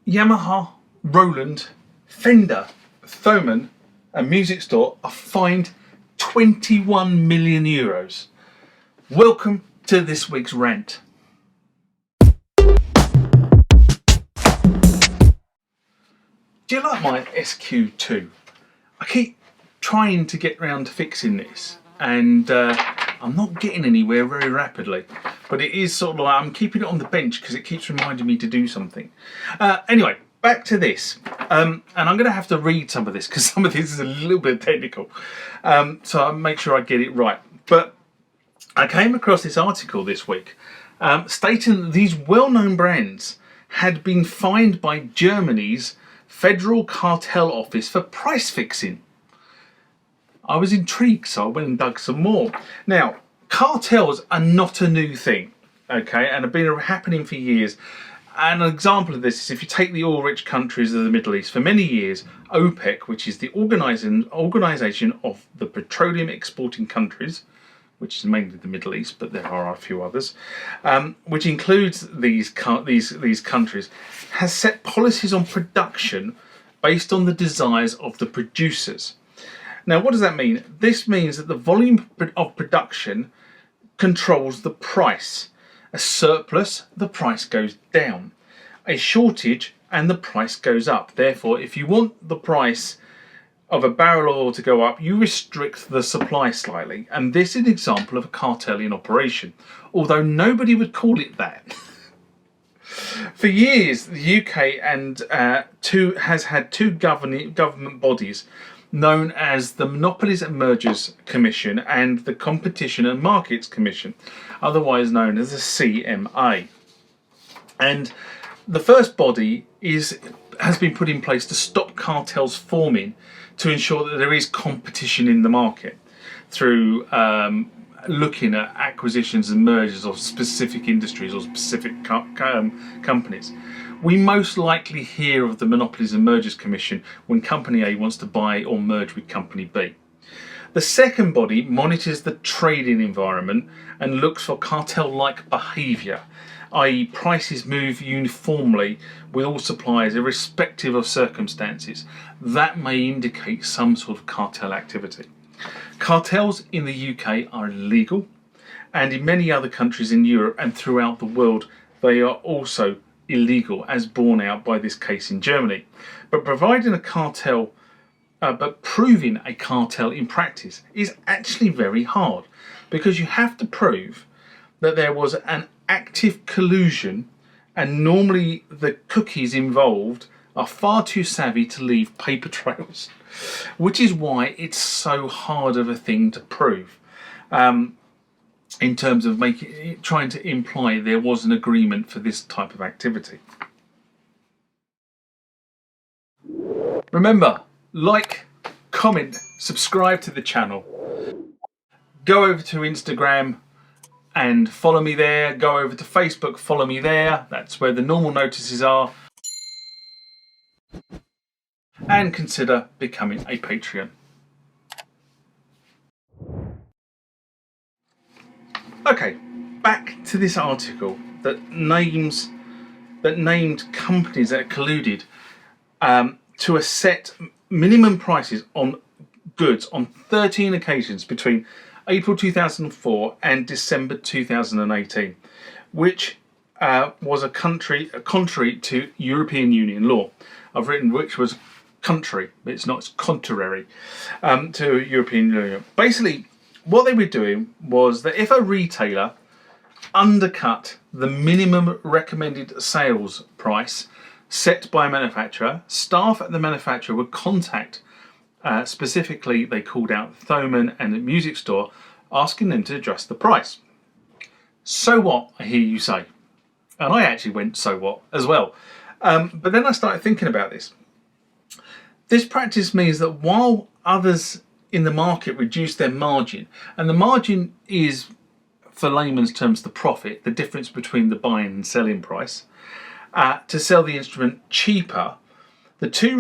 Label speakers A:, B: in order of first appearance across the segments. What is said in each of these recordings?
A: Yamaha, Roland, Fender, Thomann and Music Store are fined 21 million euros. Welcome to this week's rant. Do you like my SQ2? I keep trying to get round to fixing this and I'm not getting anywhere very rapidly, but it is sort of like I'm keeping it on the bench because it keeps reminding me to do something. Anyway, back to this, and I'm going to have to read some of this because some of this is a little bit technical, so I'll make sure I get it right. But I came across this article this week stating that these well-known brands had been fined by Germany's Federal Cartel Office for price fixing. I was intrigued, so I went and dug some more. Now, cartels are not a new thing, okay, and have been happening for years. And an example of this is if you take the oil-rich countries of the Middle East, for many years, OPEC, which is the organisation of the petroleum exporting countries, which is mainly the Middle East, but there are a few others, which includes these countries, has set policies on production based on the desires of the producers. Now, what does that mean? This means that the volume of production controls the price. A surplus, the price goes down. A shortage, and the price goes up. Therefore, if you want the price of a barrel of oil to go up, you restrict the supply slightly. And this is an example of a cartel in operation, although nobody would call it that. For years, the UK has had two government bodies known as the Monopolies and Mergers Commission and the Competition and Markets Commission, otherwise known as the CMA. And the first body has been put in place to stop cartels forming, to ensure that there is competition in the market through looking at acquisitions and mergers of specific industries or specific companies. We most likely hear of the Monopolies and Mergers Commission when Company A wants to buy or merge with Company B. The second body monitors the trading environment and looks for cartel-like behaviour, i.e. prices move uniformly with all suppliers irrespective of circumstances. That may indicate some sort of cartel activity. Cartels in the UK are illegal, and in many other countries in Europe and throughout the world they are also illegal, as borne out by this case in Germany. But proving a cartel in practice is actually very hard, because you have to prove that there was an active collusion, and normally the cookies involved are far too savvy to leave paper trails, which is why it's so hard of a thing to prove. In terms of trying to imply there was an agreement for this type of activity. Remember, like, comment, subscribe to the channel. Go over to Instagram and follow me there. Go over to Facebook, follow me there. That's where the normal notices are. And consider becoming a Patreon. Okay, back to this article that named companies that are colluded to set minimum prices on goods on 13 occasions between April 2004 and December 2018, which was contrary to European Union law. I've written which was country, but it's not, it's contrary to European Union. Basically, what they were doing was that if a retailer undercut the minimum recommended sales price set by a manufacturer, staff at the manufacturer would contact, specifically they called out Thomann and the Music Store, asking them to adjust the price. So what, I hear you say. And I actually went, so what, as well. But then I started thinking about this. This practice means that while others in the market reduce their margin, and the margin is, for layman's terms, the profit, the difference between the buying and selling price, to sell the instrument cheaper, the two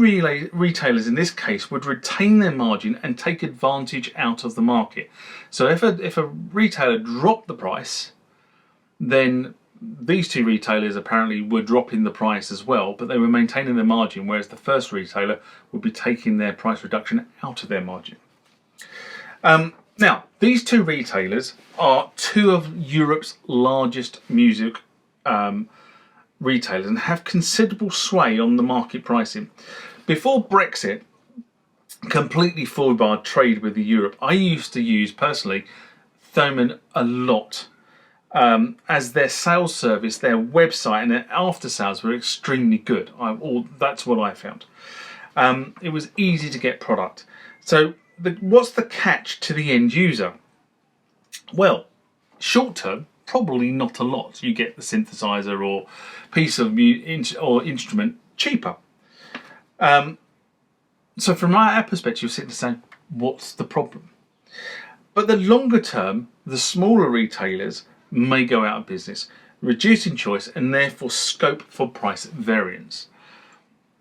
A: retailers in this case would retain their margin and take advantage out of the market. So if a retailer dropped the price, then these two retailers apparently were dropping the price as well, but they were maintaining their margin, whereas the first retailer would be taking their price reduction out of their margin. Now, these two retailers are two of Europe's largest music retailers and have considerable sway on the market pricing. Before Brexit completely forebarred trade with Europe, I used to use personally Thomann a lot. As their sales service, their website and their after sales were extremely good. That's what I found. It was easy to get product. So what's the catch to the end user? Well, short term, probably not a lot. You get the synthesizer or piece of instrument cheaper. So from our perspective, you're sitting saying, what's the problem? But the longer term, the smaller retailers may go out of business, reducing choice and therefore scope for price variance.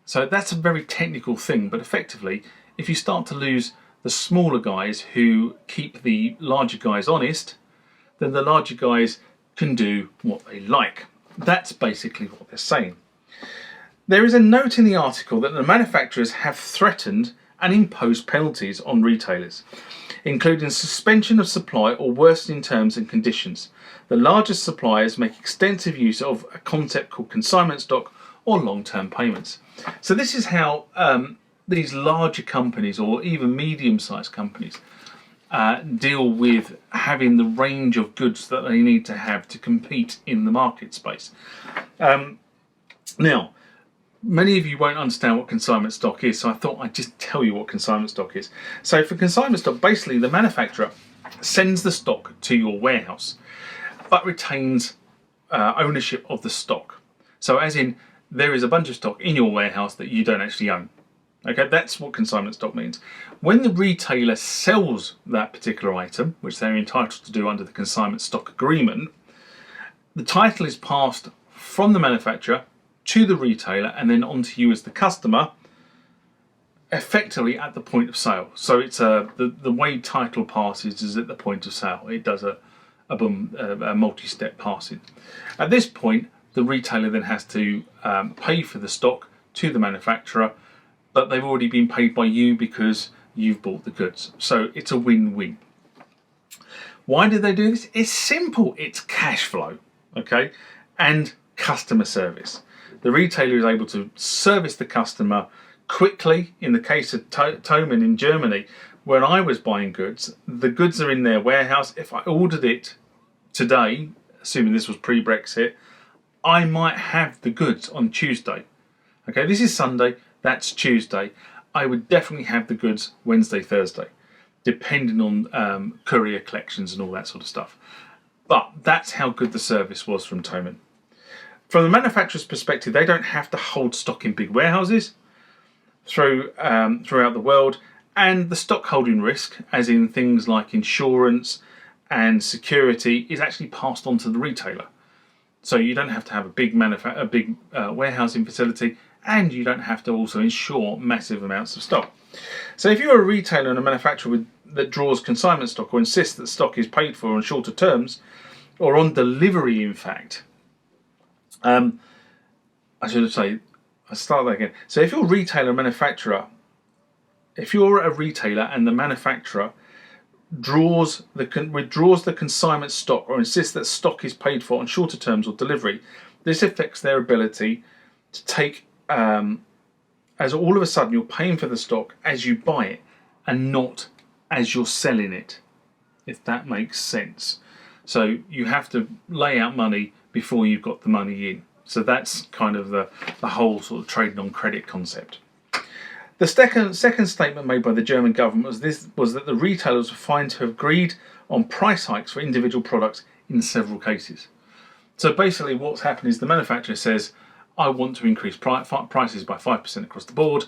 A: So that's a very technical thing, but effectively, if you start to lose the smaller guys who keep the larger guys honest, then the larger guys can do what they like. That's basically what they're saying. There is a note in the article that the manufacturers have threatened and imposed penalties on retailers, including suspension of supply or worsening terms and conditions. The largest suppliers make extensive use of a concept called consignment stock or long-term payments. So this is how these larger companies or even medium-sized companies deal with having the range of goods that they need to have to compete in the market space. Now, many of you won't understand what consignment stock is, so I thought I'd just tell you what consignment stock is. So for consignment stock, basically the manufacturer sends the stock to your warehouse, but retains ownership of the stock. So as in, there is a bunch of stock in your warehouse that you don't actually own. Okay, that's what consignment stock means. When the retailer sells that particular item, which they're entitled to do under the consignment stock agreement, the title is passed from the manufacturer to the retailer and then on to you as the customer, effectively at the point of sale. So it's the way title passes is at the point of sale. It does a multi-step passing. At this point, the retailer then has to pay for the stock to the manufacturer, but they've already been paid by you because you've bought the goods. So it's a win-win. Why do they do this? It's simple. It's cash flow, okay, and customer service. The retailer is able to service the customer quickly. In the case of Thomann in Germany, when I was buying goods, the goods are in their warehouse. If I ordered it today, assuming this was pre-Brexit, I might have the goods on Tuesday. Okay, this is Sunday, that's Tuesday. I would definitely have the goods Wednesday, Thursday, depending on courier collections and all that sort of stuff. But that's how good the service was from Thomann. From the manufacturer's perspective, they don't have to hold stock in big warehouses throughout the world, and the stock holding risk, as in things like insurance and security, is actually passed on to the retailer. So you don't have to have a big warehousing facility, and you don't have to also insure massive amounts of stock. So if you're a retailer and a manufacturer that draws consignment stock or insists that stock is paid for on shorter terms, or on delivery in fact, I should say, I'll start that again. So if you're a retailer or manufacturer, if you're a retailer and the manufacturer withdraws the consignment stock or insists that stock is paid for on shorter terms or delivery, this affects their ability to take, as all of a sudden you're paying for the stock as you buy it and not as you're selling it, if that makes sense. So you have to lay out money before you've got the money in. So that's kind of the whole sort of trading on credit concept. The second statement made by the German government was that the retailers were found to have agreed on price hikes for individual products in several cases. So basically what's happened is the manufacturer says, I want to increase prices by 5% across the board,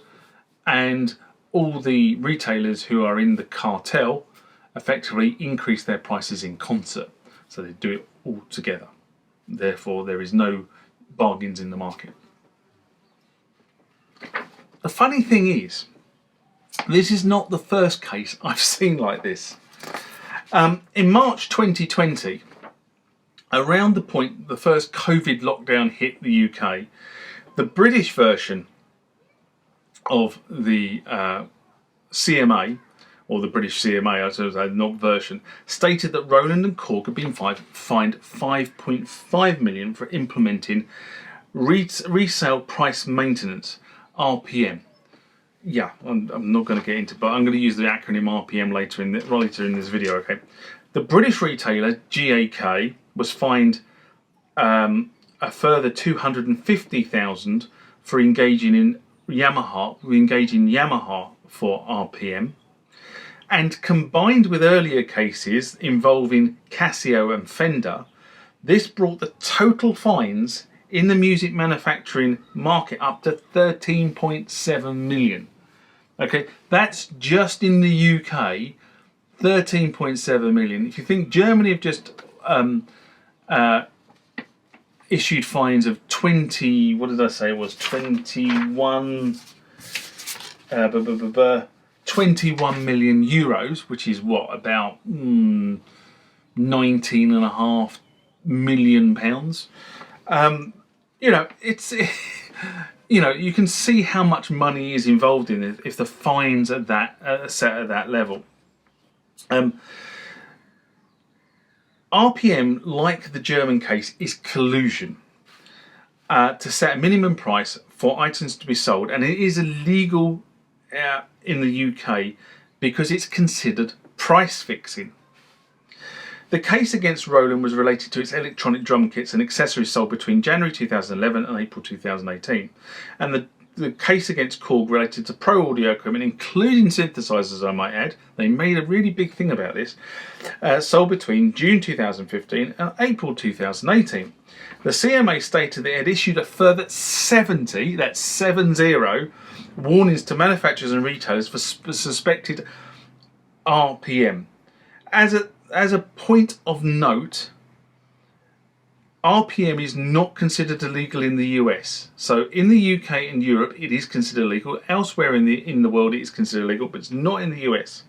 A: and all the retailers who are in the cartel effectively increase their prices in concert. So they do it all together. Therefore, there is no bargains in the market. The funny thing is, this is not the first case I've seen like this. In March 2020, around the point the first COVID lockdown hit the UK, the British version of the CMA, or the British CMA, I suppose, not version, stated that Roland and Korg had been fined 5.5 million for implementing resale price maintenance, RPM. Yeah, I'm not going to get into, but I'm going to use the acronym RPM later in this video. Okay, the British retailer GAK was fined a further 250,000 for engaging Yamaha for RPM, and combined with earlier cases involving Casio and Fender, this brought the total fines in the music manufacturing market up to 13.7 million. Okay, that's just in the UK, 13.7 million. If you think Germany have just issued fines of 20, what did I say it was, 21 million euros, which is what, about 19.5 million pounds. You know, it's you know, you can see how much money is involved in it if the fines are set at that level. RPM, like the German case, is collusion to set a minimum price for items to be sold, and it is illegal in the UK because it's considered price fixing. The case against Roland was related to its electronic drum kits and accessories sold between January 2011 and April 2018, and the case against Korg related to pro audio equipment, including synthesizers, I might add. They made a really big thing about this, sold between June 2015 and April 2018. The CMA stated that it had issued a further 70, that's 70, warnings to manufacturers and retailers for suspected RPM. As a point of note, RPM is not considered illegal in the US. So in the UK and Europe, it is considered illegal. Elsewhere in the world, it is considered illegal, but it's not in the US.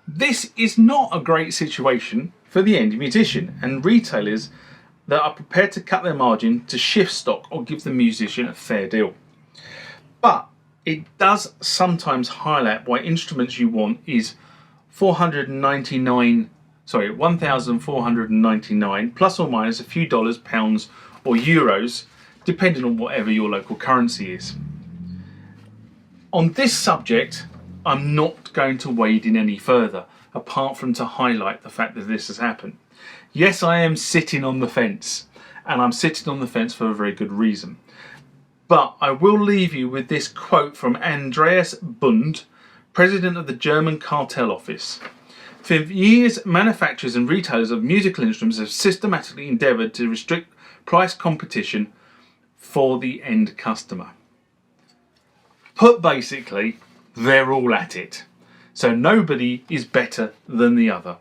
A: This is not a great situation for the end musician and retailers that are prepared to cut their margin to shift stock or give the musician a fair deal. But it does sometimes highlight why instruments you want is 1,499 plus or minus a few dollars, pounds or euros, depending on whatever your local currency is. On this subject, I'm not going to wade in any further, apart from to highlight the fact that this has happened. Yes, I am sitting on the fence, and I'm sitting on the fence for a very good reason. But I will leave you with this quote from Andreas Bund, president of the German Cartel Office. For years, manufacturers and retailers of musical instruments have systematically endeavoured to restrict price competition for the end customer. Put basically, they're all at it. So nobody is better than the other.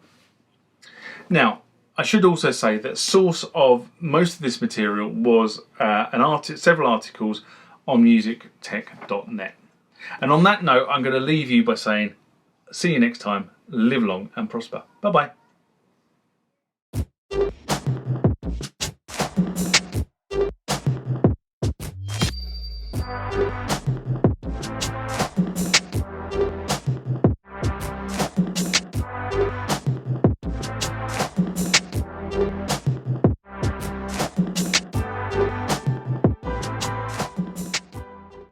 A: Now, I should also say that source of most of this material was several articles on musictech.net. And on that note, I'm going to leave you by saying, see you next time, live long and prosper. Bye-bye.